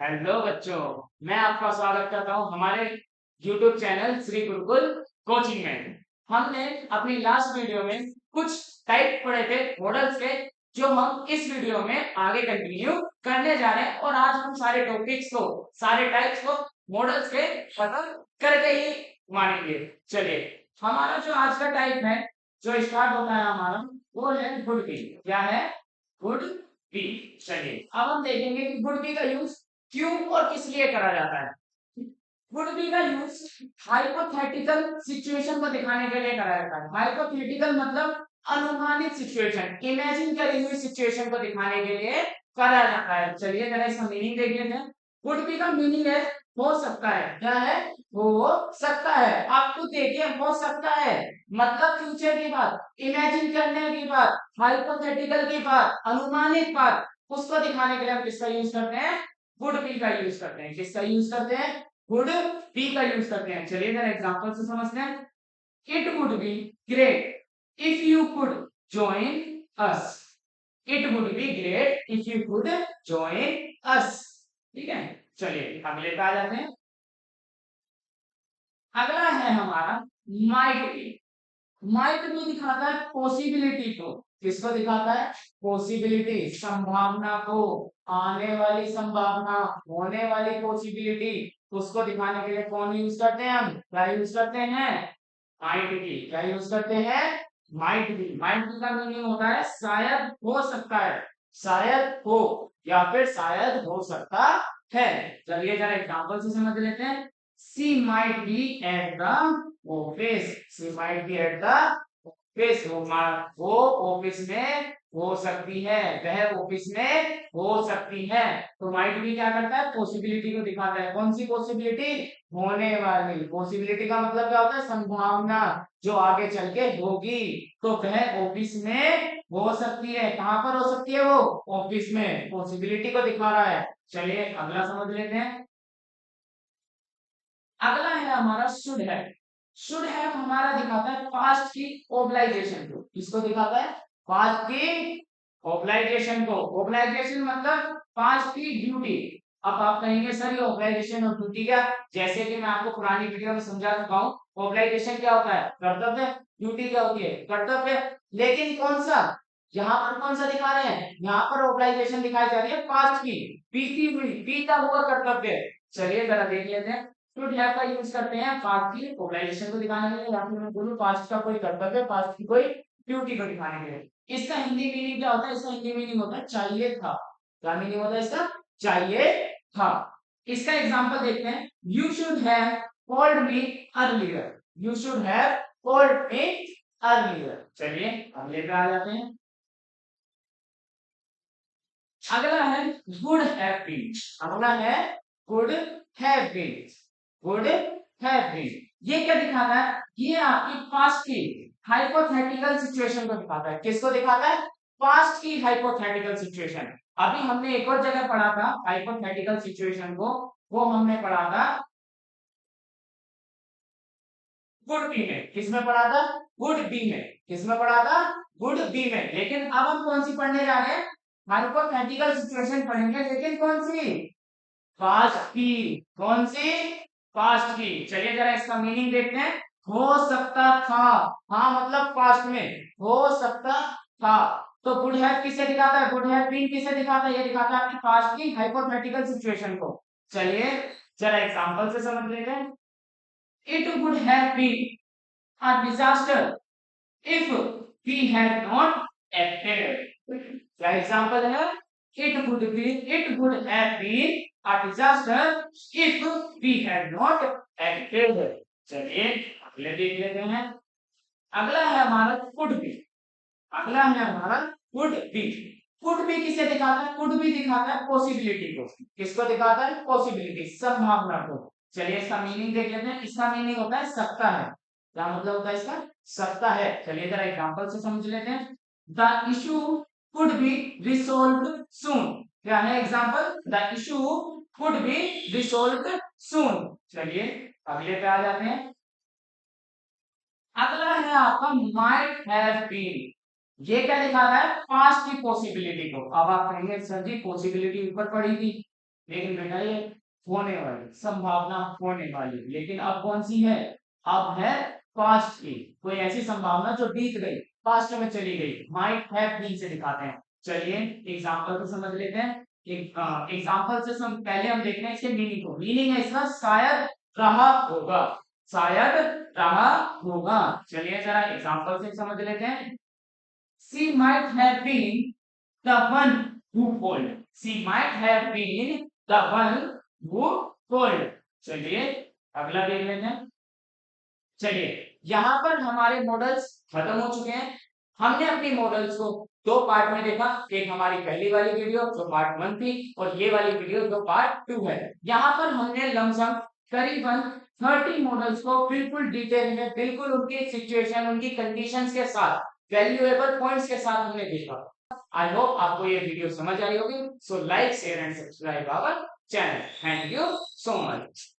Hello बच्चों, मैं आपका स्वागत करता हूं हमारे YouTube channel Shri Gurukul coaching में। हमने अपनी लास्ट वीडियो में कुछ टाइप पढ़े थे मॉडल्स के, जो हम इस वीडियो में आगे कंटिन्यू करने जा रहे हैं। और आज हम सारे टॉपिक्स को, सारे टाइप्स को मॉडल्स के पता करके ही मानेंगे। चलिए, हमारा जो आज का टाइप है, जो स्टार्ट होता है हमारा, वो है गुड बी। क्या है? Could be. चलिए, अब हम देखेंगे कि गुड बी का यूज क्यों और किस लिए करा जाता है। वुड बी का यूज हाइपोथेटिकल सिचुएशन को दिखाने के लिए करा जाता है। हाइपोथेटिकल मतलब अनुमानित सिचुएशन, इमेजिन करी हुई सिचुएशन को दिखाने के लिए करा जाता है। चलिए जरा इसका मीनिंग देख लेते हैं। वुड बी का मीनिंग है हो सकता है। क्या है? हो सकता है। आप खुद देखिए, हो सकता है मतलब फ्यूचर की बात, इमेजिन करने की बात, हाइपोथेटिकल की बात, अनुमानित बात, उसको दिखाने के लिए हम किसका यूज करते हैं? वुड बी का यूज करते हैं। किसका यूज करते हैं? वुड बी का यूज करते हैं। चलिए जरा एग्जांपल से समझते हैं। It would be great if you could join us. It would be great if you could join us. ठीक है, चलिए अगले पे आ जाते हैं। अगला है हमारा माइट बी। माइट बी दिखाता है पॉसिबिलिटी को। किसको दिखाता है? पॉसिबिलिटी, संभावना को, आने वाली संभावना, होने वाली पॉसिबिलिटी, उसको दिखाने के लिए कौन यूज करते हैं? हम क्या यूज करते हैं? Might be. क्या यूज करते हैं? Might be. माइट बी का मीनिंग होता है शायद हो सकता है, शायद हो, या फिर शायद हो सकता है। चलिए जरा एग्जांपल से समझ लेते हैं। She might be at the office. She might be at the office. वो ऑफिस में हो सकती है, वह ऑफिस में हो सकती है। तो माइट भी क्या करता है? पॉसिबिलिटी को दिखाता है। कौन सी पॉसिबिलिटी? होने वाली। पॉसिबिलिटी का मतलब क्या होता है? संभावना, जो आगे चल के होगी। तो वह ऑफिस में हो सकती है। कहां पर हो सकती है? वो ऑफिस में। पॉसिबिलिटी को दिखा रहा है। चलिए अगला समझ लेते हैं। अगला है हमारा शुड है। शुड है हमारा दिखाता है पास्ट की ओबलाइजेशन को। किसको दिखाता है? पास्ट की ओबलाइजेशन को। ओबलाइजेशन मतलब पास्ट की ड्यूटी। अब आप कहेंगे सर ये ओबलाइजेशन और ड्यूटी क्या? जैसे कि मैं आपको पुरानी वीडियो में समझा चुका हूँ, ओबलाइजेशन क्या होता है? कर्तव्य। ड्यूटी क्या होती है? कर्तव्य। लेकिन कौन सा? यहाँ पर कौन सा दिखा रहे हैं? यहाँ पर ओबलाइजेशन दिखाई जा रही है पास्ट की, बीती हुई, बीता हुआ कर्तव्य। चलिए जरा देख लेते हैं। शुड हैव का यूज करते हैं पास्ट की ओबलाइजेशन को दिखाने के लिए, या फिर मैं बोलूं पास्ट का कोई कर्तव्य, पास्ट की कोई ड्यूटी को दिखाने के लिए। इसका हिंदी मीनिंग क्या होता है? इसका हिंदी मीनिंग होता है चाहिए था। क्या मीनिंग होता है इसका? चाहिए था। इसका एग्जांपल देखते हैं। You should have called me earlier. You should have called me earlier. चलिए अगले पे आ जाते हैं। अगला है गुड हैव बीन। अगला है could have been. Could have been ये क्या दिखाता है? ये आपकी पास्ट की हाइपोथेटिकल सिचुएशन को दिखाता है। किसको दिखाता है? पास्ट की हाइपोथेटिकल सिचुएशन। अभी हमने एक और जगह पढ़ा था हाइपोथेटिकल सिचुएशन को, वो हमने पढ़ा था गुड बी में। किसमें पढ़ा था? गुड बी में। किसमें पढ़ा था? गुड बी में। लेकिन अब हम कौन सी पढ़ने जा रहे हैं? हाइपोथेटिकल सिचुएशन पढ़ेंगे, लेकिन कौन सी? पास्ट की। कौन सी? पास्ट की। चलिए जरा इसका मीनिंग देखते हैं। हो सकता था। हाँ मतलब पास्ट में हो सकता था। तो गुड हैव किसे दिखाता है? गुड हैव बीन किसे दिखाता है? ये दिखाता है आपकी पास्ट की हाइपोथेटिकल सिचुएशन को। चलिए जरा एग्जांपल से समझ लेते हैं। It would have been a disaster if we had not acted. क्या एग्जांपल है? It would have been a disaster if we had not acted. चलिए अगले देख लेते हैं। अगला है हमारा could be। अगला है हमारा could be। could be किसे दिखाता है? could be दिखाता है पॉसिबिलिटी को। किसको दिखाता है? पॉसिबिलिटी, संभावना को। चलिए इसका मीनिंग देख लेते हैं। इसका मीनिंग होता है सकता है। क्या मतलब होता है इसका? सकता है। चलिए जरा एग्जांपल से समझ लेते हैं। The issue could be resolved soon. क्या है example? The issue could be resolved soon. चलिए अगले पे आ जाते हैं। अगला है आपका माइट हैव बीन। ये क्या दिखा रहा है? पास्ट की पॉसिबिलिटी को। अब आप कहेंगे सर जी पॉसिबिलिटी ऊपर पड़ी थी, लेकिन बेटा ये होने वाली संभावना होने वाली, लेकिन अब कौन सी है, अब है पास्ट की, कोई ऐसी संभावना जो बीत गई, पास्ट में चली गई, माइट हैव बीन से दिखाते हैं। चलिए एग्जांपल से समझ लेते हैं। एक एग्जांपल से पहले हम देखते हैं इसके मीनिंग को। मीनिंग है इसका शायद रहा होगा, शायद रहा होगा। चलिए जरा एग्जांपल से समझ लेते हैं। She might have been the one who called. She might have been the one who called. चलिए अगला देख लेते हैं। चलिए यहाँ पर हमारे मॉडल्स खत्म हो चुके हैं। हमने अपनी मॉडल्स को दो पार्ट में देखा, एक हमारी पहली वाली वीडियो जो पार्ट 1 थी और ये वाली वीडियो जो पार्ट 2 है। यहाँ पर हमने लमसम करीबन 30 मॉडल्स को बिल्कुल डिटेल में, बिल्कुल उनकी सिचुएशन, उनकी कंडीशंस के साथ, वैल्यूएबल पॉइंट्स के साथ हमने देखा। आई होप आपको ये वीडियो समझ आई होगी। So like share and subscribe our channel. Thank you so much.